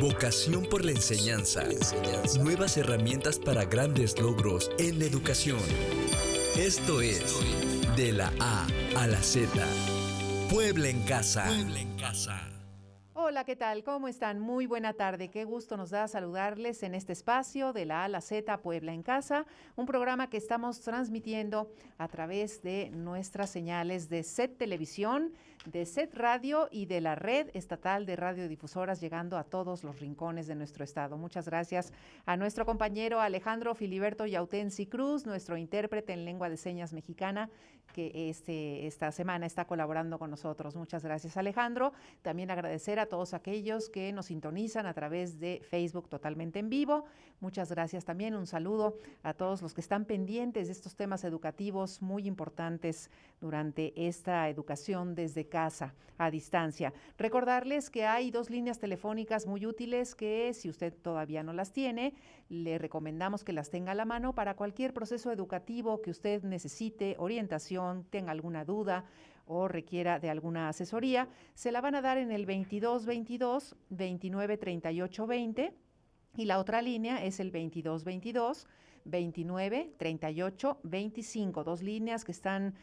Vocación por la enseñanza. Nuevas herramientas para grandes logros en la educación. Esto es De la A a la Z. Puebla en Casa. Puebla en Casa. Hola, ¿qué tal? ¿Cómo están? Muy buena tarde. Qué gusto nos da saludarles en este espacio de la A a la Z, Puebla en Casa, un programa que estamos transmitiendo a través de nuestras señales de SET Televisión, de SET Radio y de la Red Estatal de Radiodifusoras, llegando a todos los rincones de nuestro estado. Muchas gracias a nuestro compañero Alejandro Filiberto Yautensi Cruz, nuestro intérprete en lengua de señas mexicana, que esta semana está colaborando con nosotros. Muchas gracias, Alejandro. También agradecer a todos aquellos que nos sintonizan a través de Facebook totalmente en vivo. Muchas gracias también. Un saludo a todos los que están pendientes de estos temas educativos muy importantes durante esta educación desde casa, a distancia. Recordarles que hay 2 líneas telefónicas muy útiles que, si usted todavía no las tiene, le recomendamos que las tenga a la mano para cualquier proceso educativo que usted necesite, orientación, tenga alguna duda o requiera de alguna asesoría. Se la van a dar en el 2222 29 38 20 y la otra línea es el 2222 29 38 25, 2 líneas que están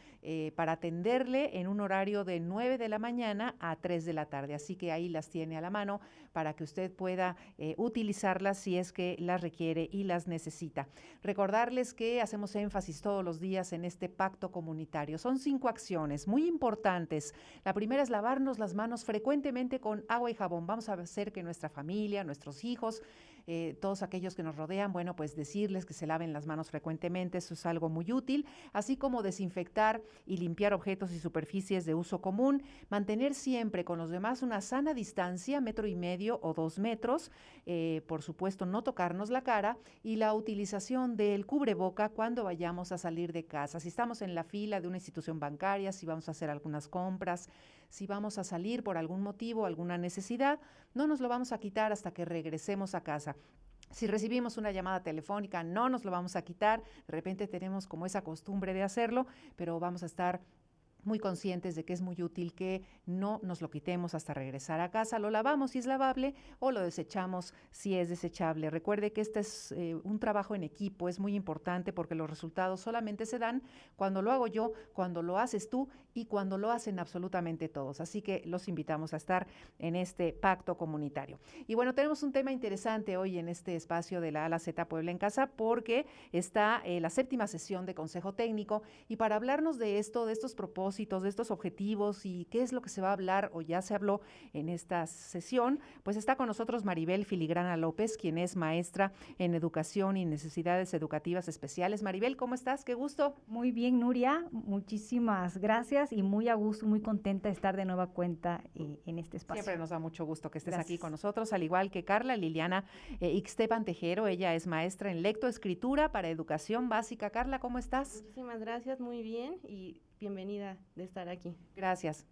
para atenderle en un horario de 9 de la mañana a 3 de la tarde, así que ahí las tiene a la mano para que usted pueda utilizarlas si es que las requiere y las necesita. Recordarles que hacemos énfasis todos los días en este pacto comunitario. Son 5 acciones muy importantes. La primera es lavarnos las manos frecuentemente con agua y jabón. Vamos a hacer que nuestra familia, nuestros hijos, todos aquellos que nos rodean, bueno, pues decirles que se laven las manos frecuentemente, eso es algo muy útil, así como desinfectar y limpiar objetos y superficies de uso común, mantener siempre con los demás una sana distancia, 1,5 metros o 2 metros, por supuesto no tocarnos la cara, y la utilización del cubreboca cuando vayamos a salir de casa. Si estamos en la fila de una institución bancaria, si vamos a hacer algunas compras, si vamos a salir por algún motivo, alguna necesidad, no nos lo vamos a quitar hasta que regresemos a casa. Si recibimos una llamada telefónica, no nos lo vamos a quitar. De repente tenemos como esa costumbre de hacerlo, pero vamos a estar muy conscientes de que es muy útil que no nos lo quitemos hasta regresar a casa. Lo lavamos si es lavable o lo desechamos si es desechable. Recuerde que este es un trabajo en equipo, es muy importante porque los resultados solamente se dan cuando lo hago yo, cuando lo haces tú y cuando lo hacen absolutamente todos. Así que los invitamos a estar en este pacto comunitario. Y bueno, tenemos un tema interesante hoy en este espacio de la A a la Z Puebla en Casa porque está la 7ª sesión de Consejo Técnico, y para hablarnos de esto, de estos propósitos, de estos objetivos y qué es lo que se va a hablar o ya se habló en esta sesión, pues está con nosotros Maribel Filigrana López, quien es maestra en Educación y Necesidades Educativas Especiales. Maribel, ¿cómo estás? Qué gusto. Muy bien, Nuria, muchísimas gracias y muy a gusto, muy contenta de estar de nueva cuenta en este espacio. Siempre nos da mucho gusto que estés Gracias. Aquí con nosotros, al igual que Carla Liliana Ixtepan Tejero. Ella es maestra en lectoescritura para educación básica. Carla, ¿cómo estás? Muchísimas gracias, muy bien y bienvenida de estar aquí. Gracias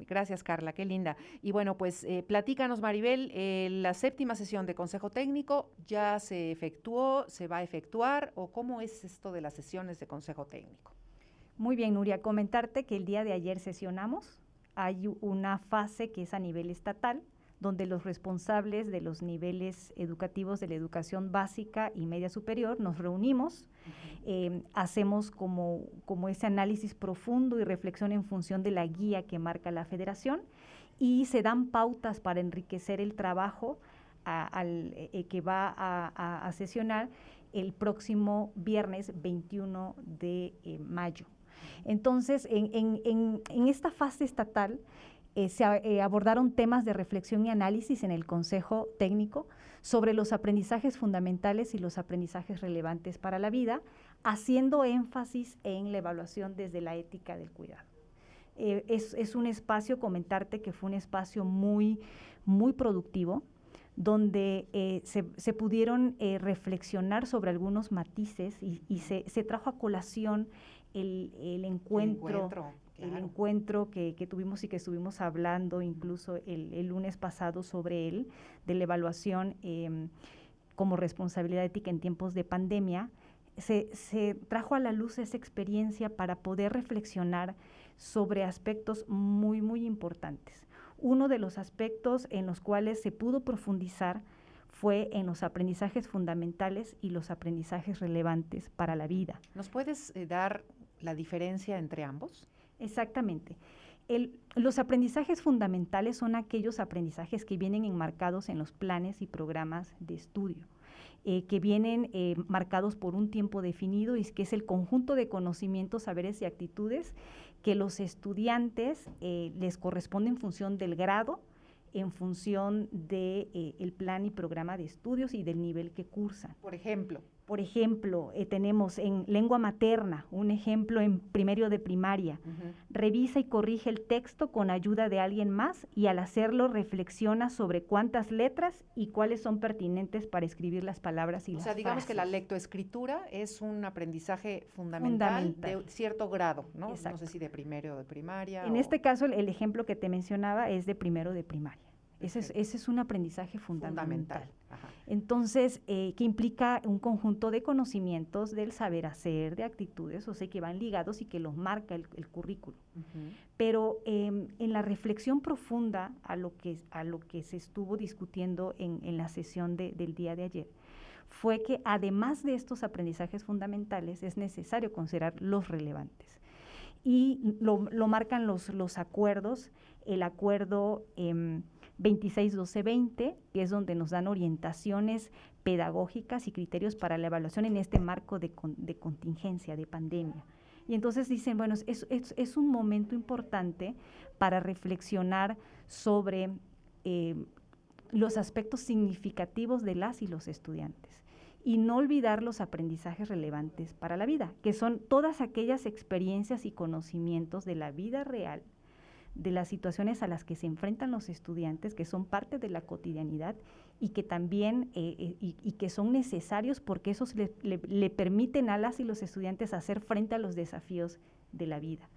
Carla, qué linda. Y bueno, pues platícanos, Maribel, la 7ª sesión de Consejo Técnico ya se efectuó, se va a efectuar, o cómo es esto de las sesiones de Consejo Técnico. Muy bien, Nuria, comentarte que el día de ayer sesionamos, hay una fase que es a nivel estatal, donde los responsables de los niveles educativos de la educación básica y media superior nos reunimos, hacemos como ese análisis profundo y reflexión en función de la guía que marca la federación, y se dan pautas para enriquecer el trabajo que va a sesionar el próximo viernes 21 de mayo. Entonces, en esta fase estatal, se abordaron temas de reflexión y análisis en el Consejo Técnico sobre los aprendizajes fundamentales y los aprendizajes relevantes para la vida, haciendo énfasis en la evaluación desde la ética del cuidado. Es un espacio, comentarte que fue un espacio muy, muy productivo, donde se pudieron reflexionar sobre algunos matices y se trajo a colación el encuentro que tuvimos y que estuvimos hablando incluso el lunes pasado sobre él, de la evaluación como responsabilidad ética en tiempos de pandemia. Se trajo a la luz esa experiencia para poder reflexionar sobre aspectos muy, muy importantes. uno de los aspectos en los cuales se pudo profundizar fue en los aprendizajes fundamentales y los aprendizajes relevantes para la vida. ¿Nos puedes dar la diferencia entre ambos? Exactamente. Los aprendizajes fundamentales son aquellos aprendizajes que vienen enmarcados en los planes y programas de estudio, que vienen marcados por un tiempo definido y que es el conjunto de conocimientos, saberes y actitudes que los estudiantes les corresponde en función del grado, en función del plan y programa de estudios y del nivel que cursan. Por ejemplo, tenemos en lengua materna, un ejemplo en primero de primaria. Revisa y corrige el texto con ayuda de alguien más y al hacerlo reflexiona sobre cuántas letras y cuáles son pertinentes para escribir las palabras y las frases. O sea, digamos que la lectoescritura es un aprendizaje fundamental de cierto grado, ¿no? Exacto. No sé si de primero o de primaria. En este caso, el ejemplo que te mencionaba es de primero de primaria. Ese es un aprendizaje fundamental. Ajá. Entonces, que implica un conjunto de conocimientos del saber hacer, de actitudes, o sea, que van ligados y que los marca el currículo. Pero en la reflexión profunda a lo que se estuvo discutiendo en la sesión del día de ayer, fue que además de estos aprendizajes fundamentales es necesario considerar los relevantes. Y lo marcan los acuerdos, el acuerdo 26-12-20, que es donde nos dan orientaciones pedagógicas y criterios para la evaluación en este marco de contingencia, de pandemia. Y entonces dicen, bueno, es un momento importante para reflexionar sobre los aspectos significativos de las y los estudiantes y no olvidar los aprendizajes relevantes para la vida, que son todas aquellas experiencias y conocimientos de la vida real, de las situaciones a las que se enfrentan los estudiantes, que son parte de la cotidianidad y que también y que son necesarios porque esos le permiten a las y los estudiantes hacer frente a los desafíos de la vida.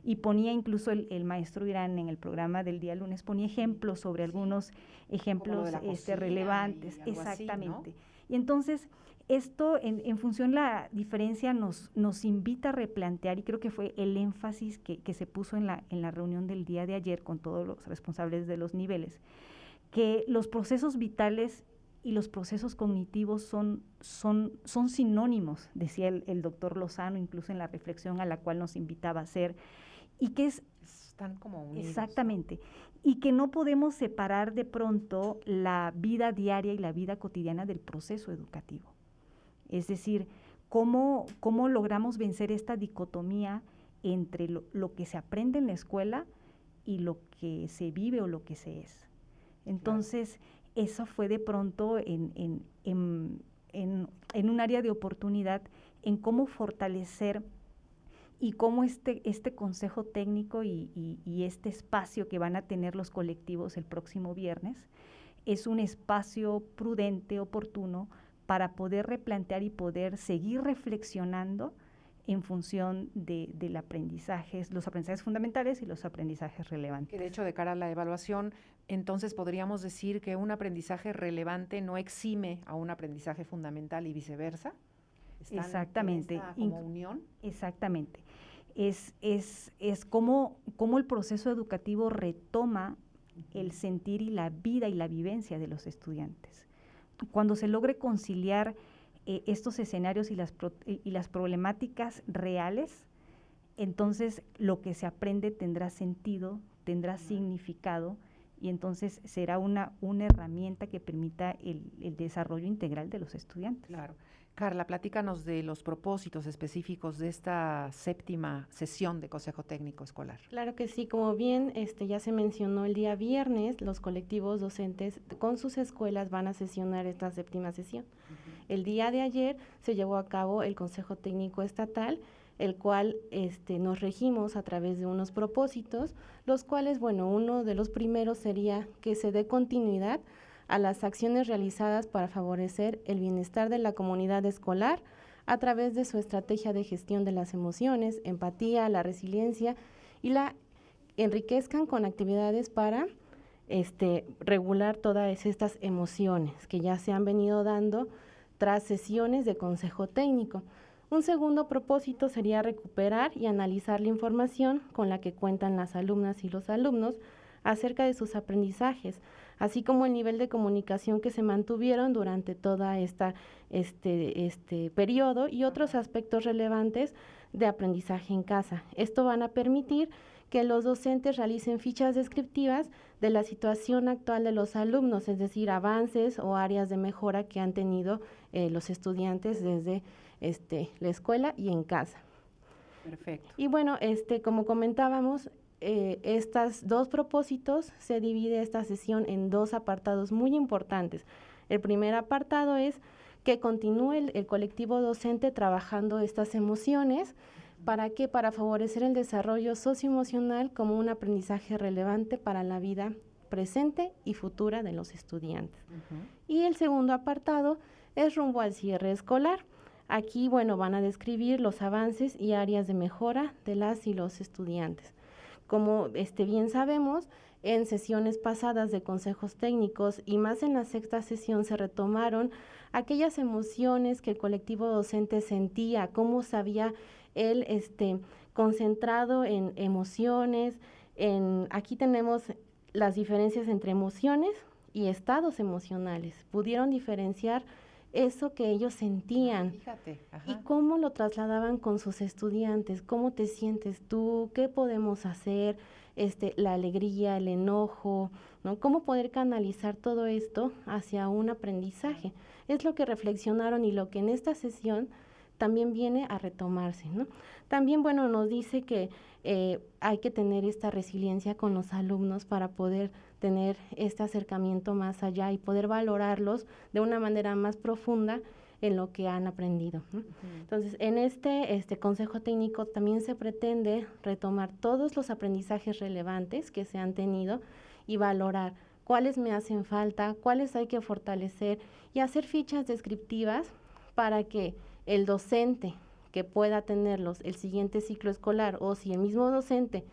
Y ponía incluso el maestro Irán en el programa del día lunes, ponía ejemplos sobre algunos ejemplos relevantes. Exactamente. Así, ¿no? Y entonces, esto en función la diferencia nos invita a replantear, y creo que fue el énfasis que se puso en la reunión del día de ayer con todos los responsables de los niveles, que los procesos vitales y los procesos cognitivos son sinónimos, decía el doctor Lozano, incluso en la reflexión a la cual nos invitaba a hacer, y que están como unidos. Exactamente, y que no podemos separar de pronto la vida diaria y la vida cotidiana del proceso educativo. Es decir, ¿cómo logramos vencer esta dicotomía entre lo que se aprende en la escuela y lo que se vive o lo que se es? Entonces, eso fue de pronto en un área de oportunidad en cómo fortalecer y cómo este consejo técnico y este espacio que van a tener los colectivos el próximo viernes es un espacio prudente, oportuno, para poder replantear y poder seguir reflexionando en función del aprendizaje, los aprendizajes fundamentales y los aprendizajes relevantes. Que de hecho, de cara a la evaluación, entonces podríamos decir que un aprendizaje relevante no exime a un aprendizaje fundamental y viceversa. ¿Están exactamente. En esta como unión? Exactamente. Es como el proceso educativo retoma el sentir y la vida y la vivencia de los estudiantes. Cuando se logre conciliar estos escenarios y las problemáticas reales, entonces lo que se aprende tendrá sentido, tendrá significado, y entonces será una herramienta que permita el desarrollo integral de los estudiantes. Claro. Carla, platícanos de los propósitos específicos de esta 7ª sesión de Consejo Técnico Escolar. Claro que sí, como bien ya se mencionó el día viernes, los colectivos docentes con sus escuelas van a sesionar esta 7ª sesión. El día de ayer se llevó a cabo el Consejo Técnico Estatal, el cual nos regimos a través de unos propósitos, los cuales, bueno, uno de los primeros sería que se dé continuidad a las acciones realizadas para favorecer el bienestar de la comunidad escolar a través de su estrategia de gestión de las emociones, empatía, la resiliencia, y la enriquezcan con actividades para regular todas estas emociones que ya se han venido dando tras sesiones de consejo técnico. Un segundo propósito sería recuperar y analizar la información con la que cuentan las alumnas y los alumnos acerca de sus aprendizajes, así como el nivel de comunicación que se mantuvieron durante toda este periodo y otros aspectos relevantes de aprendizaje en casa. Esto van a permitir que los docentes realicen fichas descriptivas de la situación actual de los alumnos, es decir, avances o áreas de mejora que han tenido los estudiantes desde la escuela y en casa. Perfecto. Y bueno, como comentábamos, estos dos propósitos se divide esta sesión en dos apartados muy importantes. El primer apartado es que continúe el colectivo docente trabajando estas emociones. ¿Para qué? Para favorecer el desarrollo socioemocional como un aprendizaje relevante para la vida presente y futura de los estudiantes. Y el segundo apartado es rumbo al cierre escolar. Aquí, bueno, van a describir los avances y áreas de mejora de las y los estudiantes. Como bien sabemos, en sesiones pasadas de consejos técnicos y más en la sexta sesión se retomaron aquellas emociones que el colectivo docente sentía, cómo sabía él concentrado en emociones. Aquí tenemos las diferencias entre emociones y estados emocionales. Pudieron diferenciar eso que ellos sentían. Fíjate. Y cómo lo trasladaban con sus estudiantes. ¿Cómo te sientes tú? ¿Qué podemos hacer? La alegría, el enojo, ¿no? Cómo poder canalizar todo esto hacia un aprendizaje. Es lo que reflexionaron y lo que en esta sesión también viene a retomarse, ¿no? También, bueno, nos dice que hay que tener esta resiliencia con los alumnos para poder tener este acercamiento más allá y poder valorarlos de una manera más profunda en lo que han aprendido, ¿no? Entonces, en este consejo técnico también se pretende retomar todos los aprendizajes relevantes que se han tenido y valorar cuáles me hacen falta, cuáles hay que fortalecer y hacer fichas descriptivas para que el docente que pueda tenerlos el siguiente ciclo escolar o si el mismo docente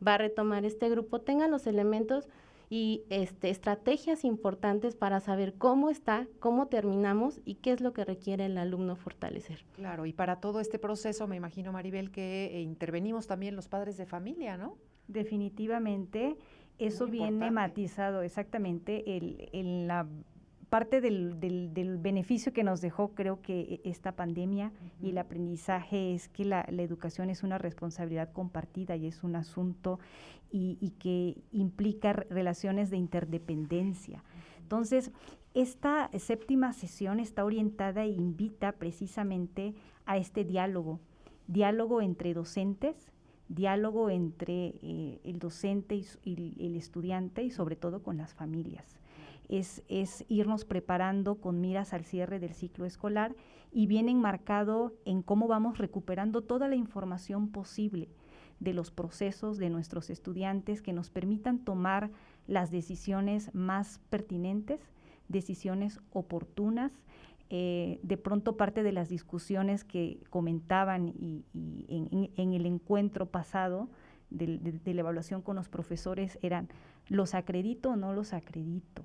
va a retomar este grupo, tenga los elementos y estrategias importantes para saber cómo está, cómo terminamos y qué es lo que requiere el alumno fortalecer. Claro, y para todo este proceso me imagino, Maribel, que intervenimos también los padres de familia, ¿no? Definitivamente, eso viene matizado exactamente en la parte del beneficio que nos dejó, creo que esta pandemia y el aprendizaje es que la educación es una responsabilidad compartida y es un asunto y que implica relaciones de interdependencia. Entonces, esta séptima sesión está orientada e invita precisamente a este diálogo entre docentes, diálogo entre el docente y el estudiante y sobre todo con las familias. Es irnos preparando con miras al cierre del ciclo escolar y bien enmarcado en cómo vamos recuperando toda la información posible de los procesos de nuestros estudiantes que nos permitan tomar las decisiones más pertinentes, decisiones oportunas. De pronto parte de las discusiones que comentaban y en el encuentro pasado de la evaluación con los profesores eran, ¿los acredito o no los acredito?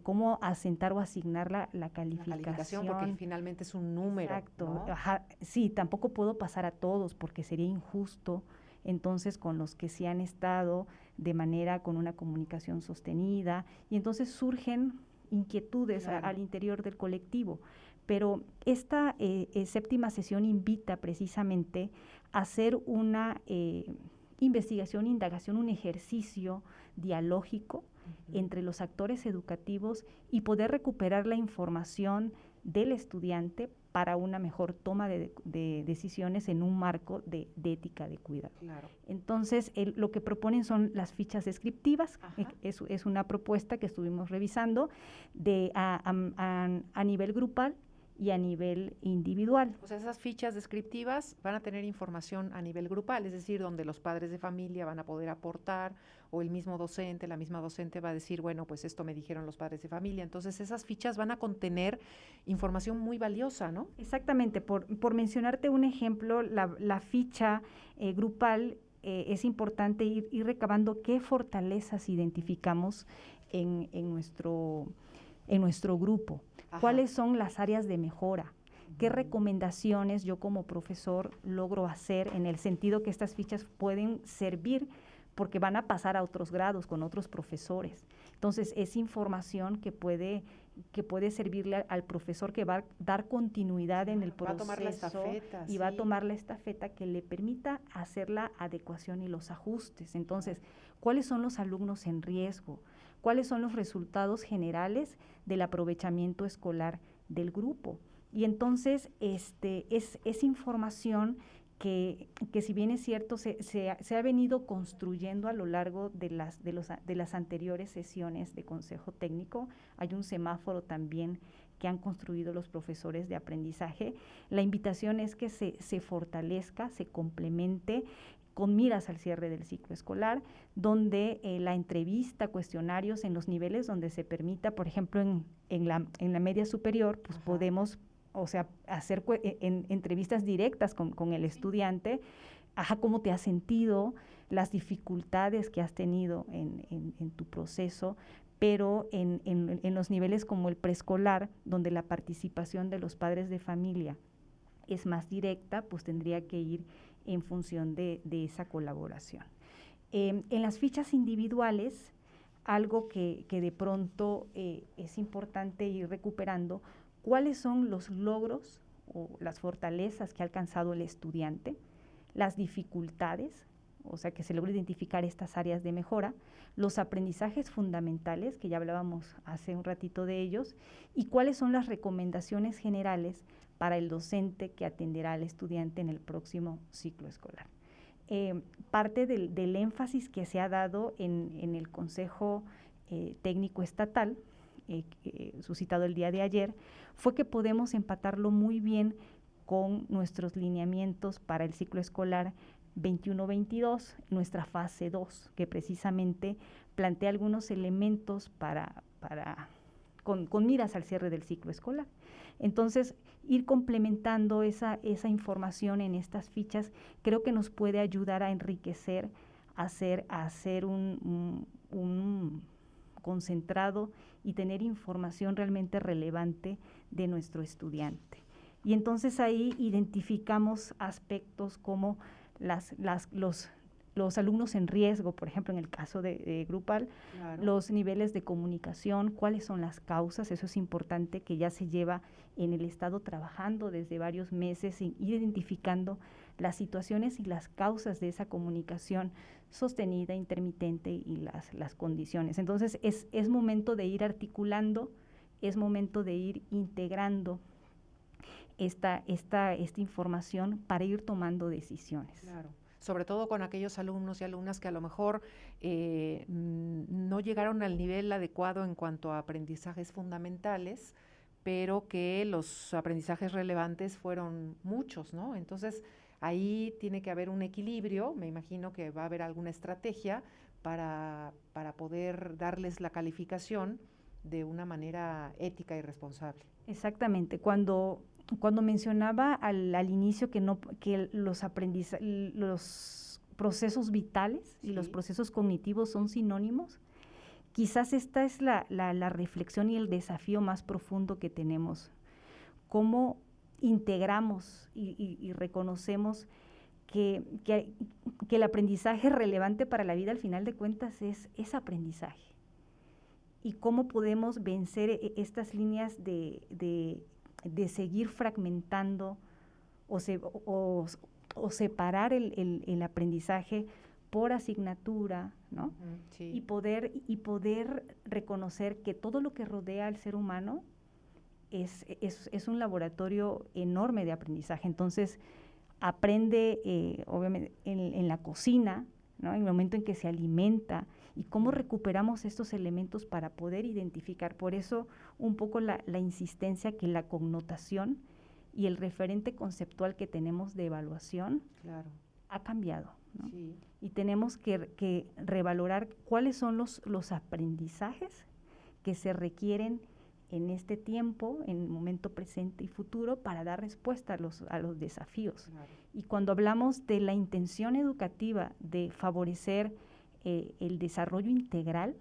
Cómo asentar o asignar la calificación. Porque finalmente es un número. Exacto. ¿No? Ajá, sí, tampoco puedo pasar a todos porque sería injusto. Entonces, con los que sí han estado de manera con una comunicación sostenida, y entonces surgen inquietudes al interior del colectivo. Pero esta séptima sesión invita precisamente a hacer una investigación, indagación, un ejercicio dialógico entre los actores educativos y poder recuperar la información del estudiante para una mejor toma de decisiones en un marco de ética de cuidado. Claro. Entonces, lo que proponen son las fichas descriptivas. Es una propuesta que estuvimos revisando a nivel grupal y a nivel individual. O sea, esas fichas descriptivas van a tener información a nivel grupal, es decir, donde los padres de familia van a poder aportar o el mismo docente, la misma docente va a decir, bueno, pues esto me dijeron los padres de familia. Entonces, esas fichas van a contener información muy valiosa, ¿no? Exactamente. Por mencionarte un ejemplo, la ficha grupal es importante ir recabando qué fortalezas identificamos en nuestro grupo. Ajá. ¿Cuáles son las áreas de mejora? ¿Qué recomendaciones yo como profesor logro hacer en el sentido que estas fichas pueden servir porque van a pasar a otros grados con otros profesores. Entonces, es información que puede servirle al profesor, que va a dar continuidad en el proceso. Va a tomar la estafeta. Y va a tomar la estafeta que le permita hacer la adecuación y los ajustes. Entonces, ¿cuáles son los alumnos en riesgo? ¿Cuáles son los resultados generales del aprovechamiento escolar del grupo? Y entonces, es información que si bien es cierto, se ha venido construyendo a lo largo de las anteriores sesiones de Consejo Técnico. Hay un semáforo también que han construido los profesores de aprendizaje. La invitación es que se fortalezca, se complemente con miras al cierre del ciclo escolar, donde la entrevista, cuestionarios en los niveles donde se permita, por ejemplo, en la media superior, pues podemos hacer entrevistas directas con el estudiante, cómo te has sentido, las dificultades que has tenido en tu proceso, pero en los niveles como el preescolar, donde la participación de los padres de familia es más directa, pues tendría que ir en función de esa colaboración. En las fichas individuales, algo que de pronto es importante ir recuperando, cuáles son los logros o las fortalezas que ha alcanzado el estudiante, las dificultades, o sea, que se logre identificar estas áreas de mejora, los aprendizajes fundamentales, que ya hablábamos hace un ratito de ellos, y cuáles son las recomendaciones generales para el docente que atenderá al estudiante en el próximo ciclo escolar. Parte del énfasis que se ha dado en el Consejo Técnico Estatal, suscitado el día de ayer, fue que podemos empatarlo muy bien con nuestros lineamientos para el ciclo escolar 21-22, nuestra fase 2, que precisamente plantea algunos elementos con miras al cierre del ciclo escolar. Entonces, ir complementando esa información en estas fichas creo que nos puede ayudar a enriquecer, a hacer un concentrado y tener información realmente relevante de nuestro estudiante. Y entonces ahí identificamos aspectos como los alumnos en riesgo, por ejemplo, en el caso de grupal, claro, los niveles de comunicación, cuáles son las causas, eso es importante, que ya se lleva en el Estado trabajando desde varios meses, ir identificando las situaciones y las causas de esa comunicación sostenida, intermitente y las condiciones. Entonces, es momento de ir articulando, es momento de ir integrando esta información para ir tomando decisiones. Claro. Sobre todo con aquellos alumnos y alumnas que a lo mejor no llegaron al nivel adecuado en cuanto a aprendizajes fundamentales, pero que los aprendizajes relevantes fueron muchos, ¿no? Entonces, ahí tiene que haber un equilibrio, me imagino que va a haber alguna estrategia para poder darles la calificación de una manera ética y responsable. Exactamente. Cuando mencionaba al inicio que los procesos vitales y los procesos cognitivos son sinónimos, quizás esta es la reflexión y el desafío más profundo que tenemos. Cómo integramos y reconocemos que el aprendizaje relevante para la vida, al final de cuentas, es aprendizaje. Y cómo podemos vencer estas líneas de seguir fragmentando o separar el aprendizaje por asignatura, ¿no? Sí. Y poder reconocer que todo lo que rodea al ser humano es un laboratorio enorme de aprendizaje. Entonces, aprende, obviamente, en la cocina, ¿no? En el momento en que se alimenta, y cómo recuperamos estos elementos para poder identificar. Por eso, un poco la insistencia que la connotación y el referente conceptual que tenemos de evaluación ha cambiado, ¿no? Sí. Y tenemos que revalorar cuáles son los aprendizajes que se requieren en este tiempo, en el momento presente y futuro, para dar respuesta a los desafíos. Claro. Y cuando hablamos de la intención educativa de favorecer el desarrollo integral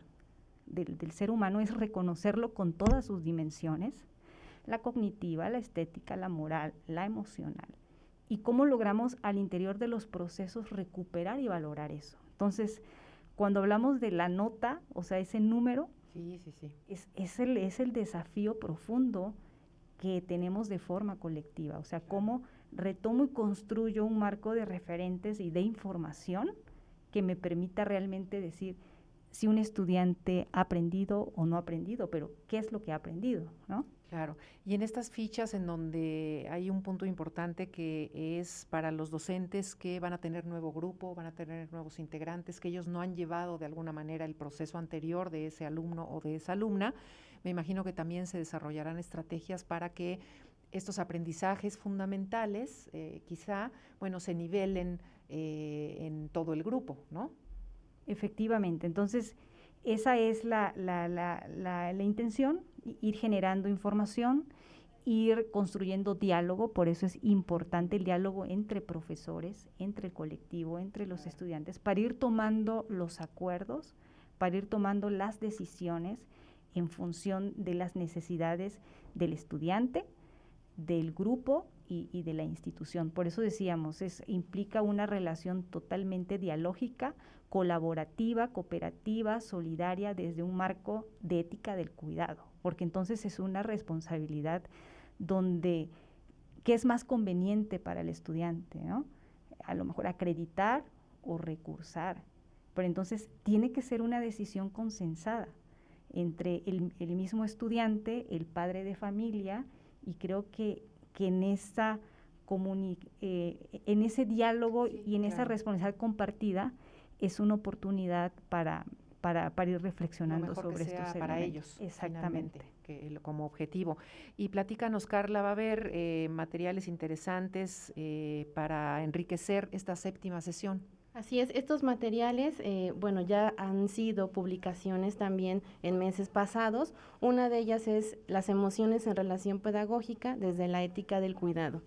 del ser humano, es reconocerlo con todas sus dimensiones, la cognitiva, la estética, la moral, la emocional, y cómo logramos al interior de los procesos recuperar y valorar eso. Entonces, cuando hablamos de la nota, o sea, ese número, Sí, sí, sí. es el desafío profundo que tenemos de forma colectiva, o sea, cómo retomo y construyo un marco de referentes y de información que me permita realmente decir si un estudiante ha aprendido o no ha aprendido, pero qué es lo que ha aprendido, ¿no? Claro, y en estas fichas en donde hay un punto importante que es para los docentes que van a tener nuevo grupo, van a tener nuevos integrantes, que ellos no han llevado de alguna manera el proceso anterior de ese alumno o de esa alumna, me imagino que también se desarrollarán estrategias para que estos aprendizajes fundamentales, quizá, bueno, se nivelen en todo el grupo, ¿no? Efectivamente, entonces esa es la intención, ir generando información, ir construyendo diálogo, por eso es importante el diálogo entre profesores, entre el colectivo, entre los estudiantes, para ir tomando los acuerdos, para ir tomando las decisiones en función de las necesidades del estudiante, del grupo y de la institución. Por eso decíamos, implica una relación totalmente dialógica, colaborativa, cooperativa, solidaria, desde un marco de ética del cuidado, porque entonces es una responsabilidad donde, ¿qué es más conveniente para el estudiante, ¿no? A lo mejor acreditar o recursar, pero entonces tiene que ser una decisión consensada entre el mismo estudiante, el padre de familia, y creo que en esa en ese diálogo y en esa responsabilidad compartida es una oportunidad para ir reflexionando sobre estos elementos. Para ellos, exactamente, como objetivo. Y platícanos, Carla, ¿va a haber materiales interesantes para enriquecer esta 7ª sesión? Así es, estos materiales, bueno, ya han sido publicaciones también en meses pasados. Una de ellas es las emociones en relación pedagógica desde la ética del cuidado.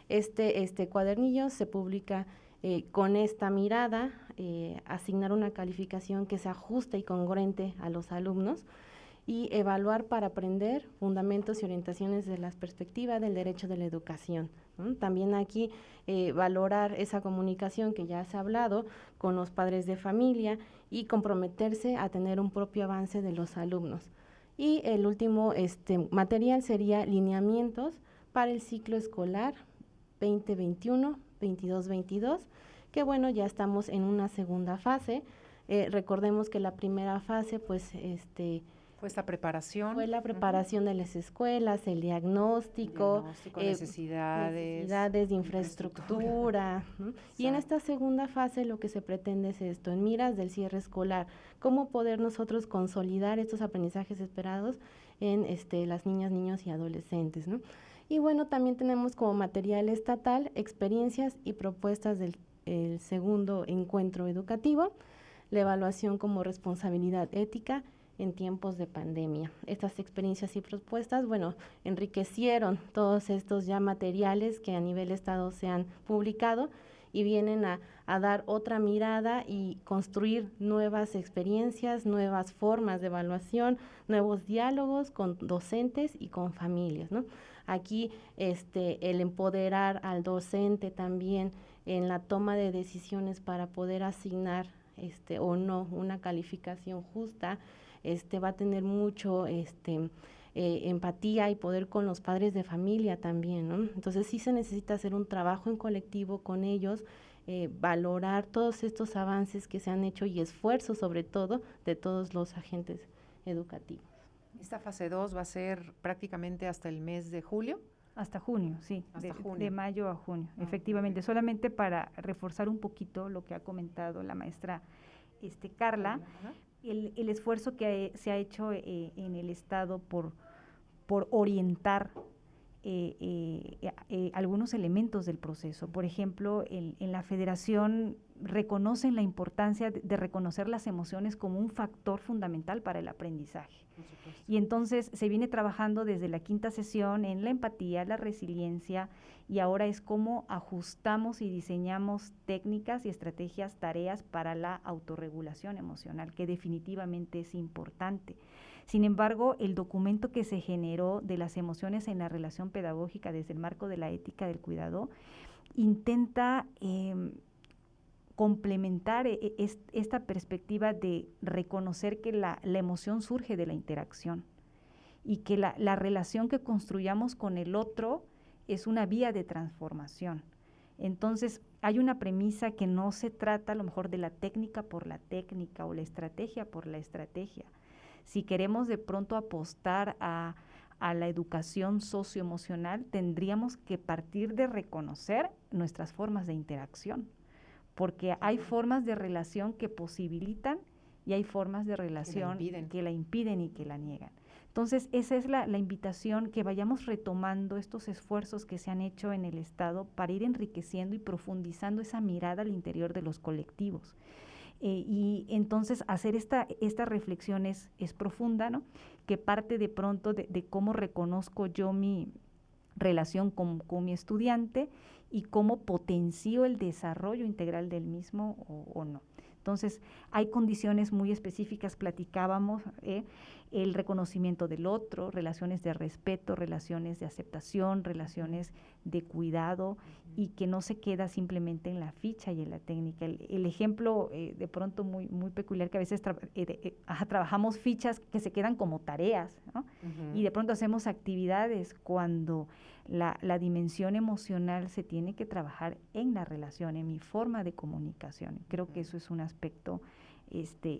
Este cuadernillo se publica con esta mirada, asignar una calificación que se ajuste y congruente a los alumnos y evaluar para aprender fundamentos y orientaciones de la perspectiva del derecho de la educación, ¿no? También aquí valorar esa comunicación que ya se ha hablado con los padres de familia y comprometerse a tener un propio avance de los alumnos. Y el último material sería lineamientos para el ciclo escolar 2021, 22-22, que bueno, ya estamos en una segunda fase. Recordemos que la primera fase, pues, fue esta preparación. Fue la preparación de las escuelas, el diagnóstico, necesidades de infraestructura. Y en esta segunda fase lo que se pretende es esto, en miras del cierre escolar, cómo poder nosotros consolidar estos aprendizajes esperados en las niñas, niños y adolescentes, ¿no? Y bueno, también tenemos como material estatal experiencias y propuestas del segundo encuentro educativo, la evaluación como responsabilidad ética en tiempos de pandemia. Estas experiencias y propuestas, bueno, enriquecieron todos estos ya materiales que a nivel estado se han publicado y vienen a dar otra mirada y construir nuevas experiencias, nuevas formas de evaluación, nuevos diálogos con docentes y con familias, ¿no? Aquí el empoderar al docente también en la toma de decisiones para poder asignar o no una calificación justa, va a tener mucho empatía y poder con los padres de familia también, ¿no? Entonces sí se necesita hacer un trabajo en colectivo con ellos, valorar todos estos avances que se han hecho y esfuerzos sobre todo de todos los agentes educativos. Esta fase 2 va a ser prácticamente hasta el mes de julio. Hasta junio, sí, junio. De mayo a junio, efectivamente. Okay. Solamente para reforzar un poquito lo que ha comentado la maestra Carla, el esfuerzo que se ha hecho en el Estado por orientar algunos elementos del proceso. Por ejemplo, en la Federación reconocen la importancia de reconocer las emociones como un factor fundamental para el aprendizaje. Y entonces se viene trabajando desde la 5ª sesión en la empatía, la resiliencia, y ahora es cómo ajustamos y diseñamos técnicas y estrategias, tareas para la autorregulación emocional, que definitivamente es importante. Sin embargo, el documento que se generó de las emociones en la relación pedagógica desde el marco de la ética del cuidado intenta complementar esta perspectiva de reconocer que la emoción surge de la interacción y que la relación que construyamos con el otro es una vía de transformación. Entonces, hay una premisa que no se trata a lo mejor de la técnica por la técnica o la estrategia por la estrategia. Si queremos de pronto apostar a la educación socioemocional, tendríamos que partir de reconocer nuestras formas de interacción, porque hay formas de relación que posibilitan y hay formas de relación que la impiden y que la niegan. Entonces, esa es la invitación, que vayamos retomando estos esfuerzos que se han hecho en el Estado para ir enriqueciendo y profundizando esa mirada al interior de los colectivos. Y entonces hacer esta reflexión es profunda, ¿no? Que parte de pronto de cómo reconozco yo mi relación con mi estudiante y cómo potencio el desarrollo integral del mismo o no. Entonces, hay condiciones muy específicas, platicábamos, el reconocimiento del otro, relaciones de respeto, relaciones de aceptación, relaciones de cuidado, y que no se queda simplemente en la ficha y en la técnica. El ejemplo de pronto muy peculiar, que a veces trabajamos fichas que se quedan como tareas, ¿no? Y de pronto hacemos actividades cuando la dimensión emocional se tiene que trabajar en la relación, en mi forma de comunicación. Creo que eso es un aspecto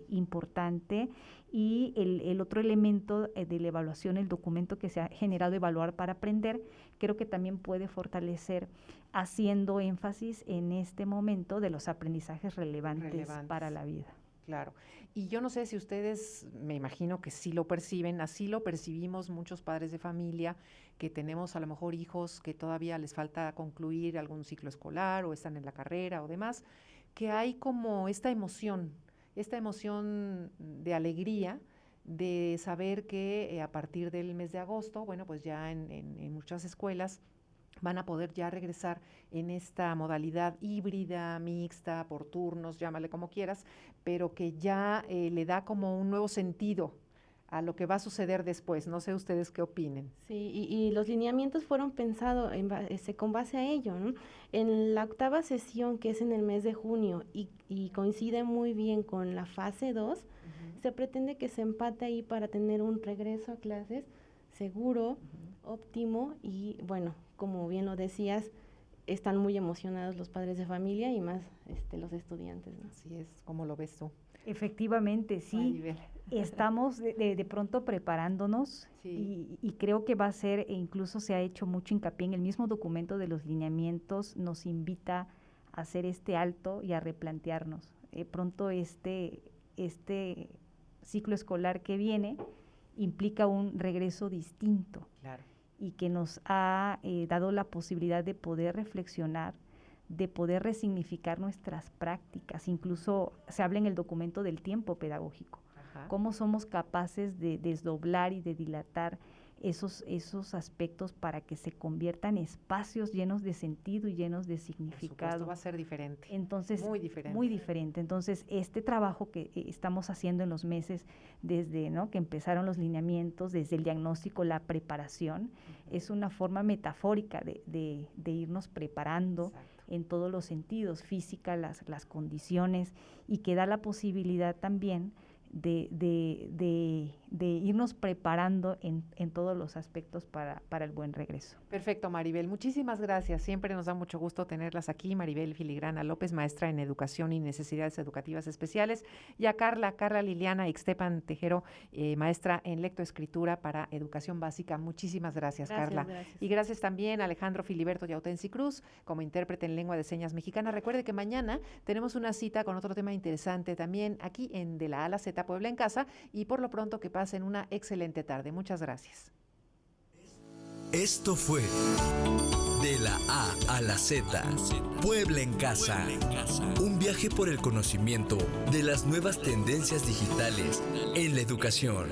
importante. Y el otro elemento de la evaluación, el documento que se ha generado Evaluar para Aprender, creo que también puede fortalecer, haciendo énfasis en este momento de los aprendizajes relevantes para la vida. Claro. Y yo no sé si ustedes, me imagino que sí lo perciben, así lo percibimos muchos padres de familia que tenemos a lo mejor hijos que todavía les falta concluir algún ciclo escolar o están en la carrera o demás, que hay como esta emoción de alegría de saber que a partir del mes de agosto, bueno, pues ya en muchas escuelas van a poder ya regresar en esta modalidad híbrida, mixta, por turnos, llámale como quieras, pero que ya le da como un nuevo sentido a lo que va a suceder después. No sé ustedes qué opinen. Sí, y los lineamientos fueron pensados con base a ello, ¿no? En la 8ª sesión, que es en el mes de junio, y coincide muy bien con la fase 2, se pretende que se empate ahí para tener un regreso a clases seguro, óptimo, y bueno, como bien lo decías, están muy emocionados los padres de familia y más los estudiantes, ¿no? Así es, ¿cómo lo ves tú? Efectivamente, sí. Maribel. Estamos de pronto preparándonos, sí. y creo que va a ser, e incluso se ha hecho mucho hincapié en el mismo documento de los lineamientos, nos invita a hacer este alto y a replantearnos. Pronto este ciclo escolar que viene implica un regreso distinto. Claro. Y que nos ha dado la posibilidad de poder reflexionar, de poder resignificar nuestras prácticas. Incluso se habla en el documento del tiempo pedagógico. Ajá. Cómo somos capaces de desdoblar y de dilatar esos aspectos para que se conviertan en espacios llenos de sentido y llenos de significado. Esto va a ser diferente. Entonces, muy diferente. Muy diferente. Entonces, este trabajo que estamos haciendo en los meses desde que empezaron los lineamientos, desde el diagnóstico, la preparación, es una forma metafórica de irnos preparando. Exacto. En todos los sentidos, física, las condiciones, y que da la posibilidad también de irnos preparando en todos los aspectos para el buen regreso. Perfecto, Maribel. Muchísimas gracias. Siempre nos da mucho gusto tenerlas aquí. Maribel Filigrana López, maestra en Educación y Necesidades Educativas Especiales, y a Carla Liliana Ixtepan Tejero, maestra en Lectoescritura para Educación Básica. Muchísimas gracias, Carla. Gracias. Y gracias también a Alejandro Filiberto Yautensi Cruz, como intérprete en Lengua de Señas Mexicana. Recuerde que mañana tenemos una cita con otro tema interesante también aquí en De la A a la Z Puebla en Casa, y por lo pronto que pasen una excelente tarde. Muchas gracias. Esto fue De la A a la Z, Puebla en Casa. Un viaje por el conocimiento de las nuevas tendencias digitales en la educación.